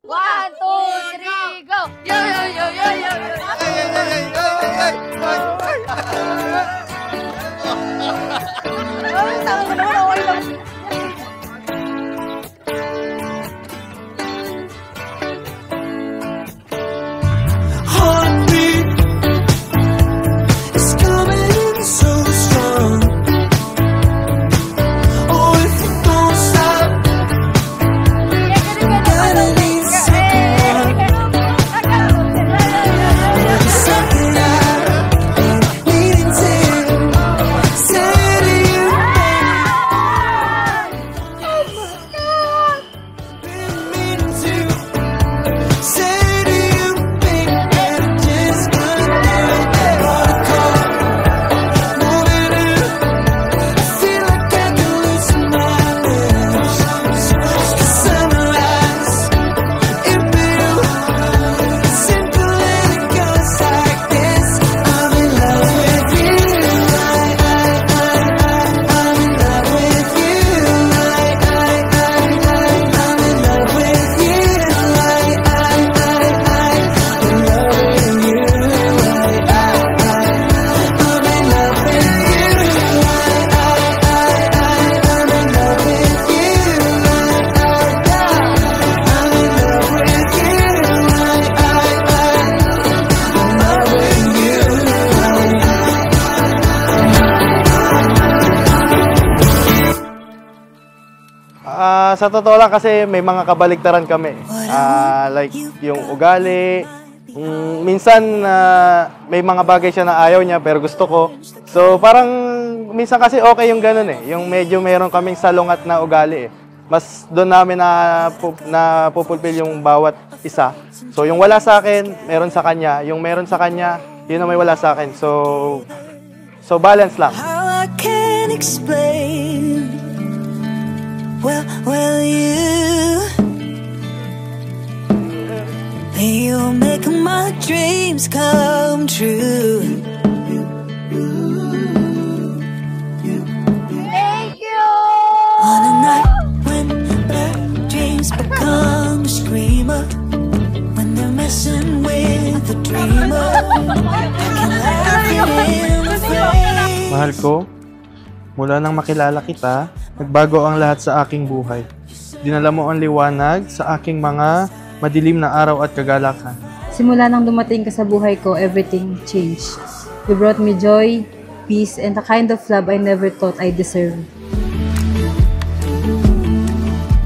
1, 2, 3, go! Yo, yo, yo, yo, yo, yo! Ay, tama ko naman, okay lang. Sa totoo lang kasi may mga kabaliktaran kami. Like yung ugali. Minsan may mga bagay siya na ayaw niya pero gusto ko. So parang minsan kasi okay yung ganun eh. Yung medyo meron kaming salungat na ugali eh. Mas doon namin na pupulpil yung bawat isa. So yung wala sa akin, meron sa kanya. Yung meron sa kanya, yun na may wala sa akin. So balance lang. How I can explain. Well, you make my dreams come true. Thank you! On a night when bad dreams become a screamer, when they're messing with the dreamer, I can laugh in the face. Mahal ko, mula nang makilala kita, nagbago ang lahat sa aking buhay. Dinala mo ang liwanag sa aking mga madilim na araw at kagalakan. Simula nang dumating ka sa buhay ko, everything changed. You brought me joy, peace, and a kind of love I never thought I deserved.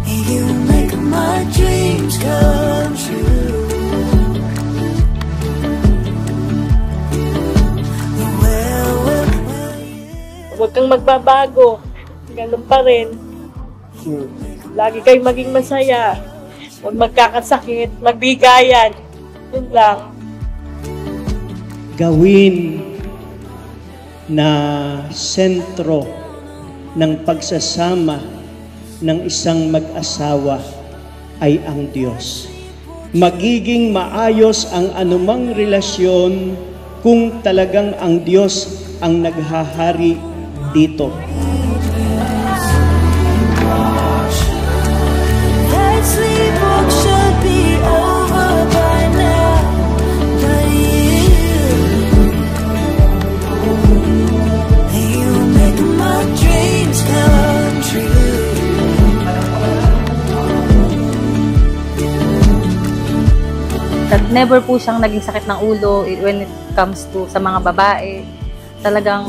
You make my dreams come true. Huwag kang magbabago. Ganun pa rin. Lagi kayong maging masaya. Huwag magkakasakit, magbigayan. Yun lang. Gawin na sentro ng pagsasama ng isang mag-asawa ay ang Diyos. Magiging maayos ang anumang relasyon kung talagang ang Diyos ang naghahari dito. Never po siyang naging sakit ng ulo when it comes to sa mga babae. Talagang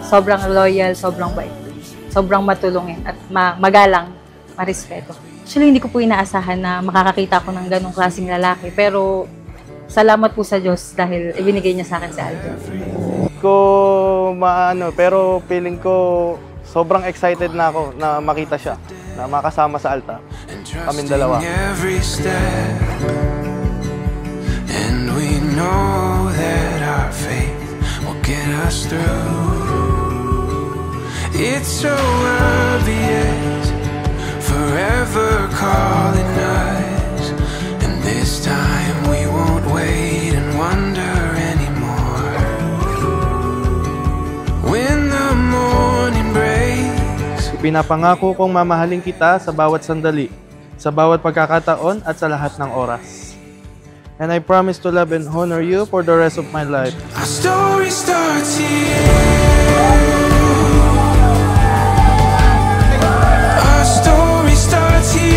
sobrang loyal, sobrang bait, sobrang matulungin at magalang, marespeto. Actually, hindi ko po inaasahan na makakakita ko ng ganong klaseng lalaki. Pero salamat po sa Diyos dahil ibinigay niya sa akin si Alden. Pero feeling ko sobrang excited na ako na makita siya, na makasama sa altar. Kaming dalawa. And we know that our faith will get us through. It's so obvious, forever calling us. And this time we won't wait and wonder anymore. When the morning breaks, Ipinapangako kong mamahalin kita sa bawat sandali sa bawat pagkakataon at sa lahat ng oras. And I promise to love and honor you for the rest of my life. Our story starts here. Our story starts here.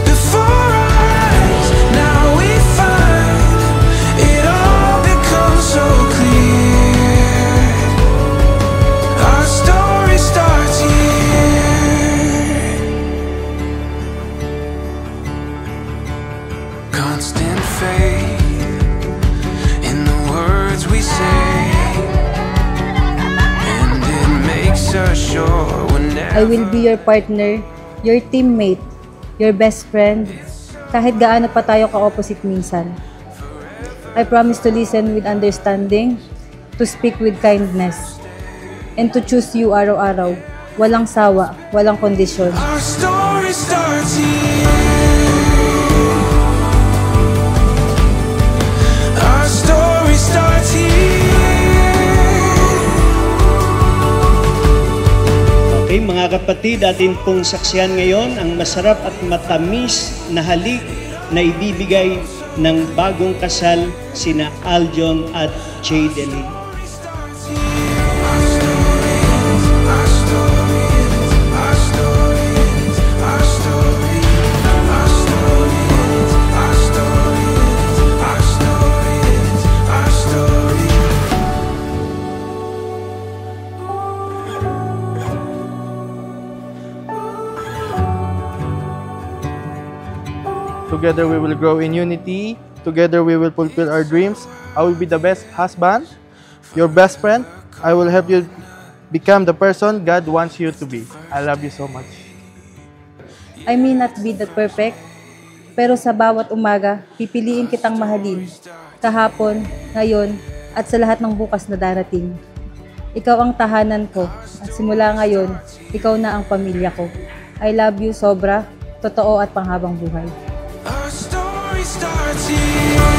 Before our eyes, now we find it all becomes so clear. Our story starts here. Constant faith in the words we say, and it makes us sure we're I will be your partner, your teammate, your best friend, kahit gaano pa tayo ka-opposite minsan. I promise to listen with understanding, to speak with kindness, and to choose you araw-araw, walang sawa, walang kondisyon. Our story starts here. Our story starts here. Okay, mga kapatid, atin pong saksiyan ngayon ang masarap at matamis na halik na ibibigay ng bagong kasal sina Aljon at Jaydelyn. Together we will grow in unity. Together we will fulfill our dreams. I will be the best husband, your best friend. I will help you become the person God wants you to be. I love you so much. I may not be that perfect, pero sa bawat umaga, pipiliin kitang mahalin. Kahapon, ngayon, at sa lahat ng bukas na darating. Ikaw ang tahanan ko, at simula ngayon, ikaw na ang pamilya ko. I love you sobra, totoo at panghabang buhay. Our story starts here.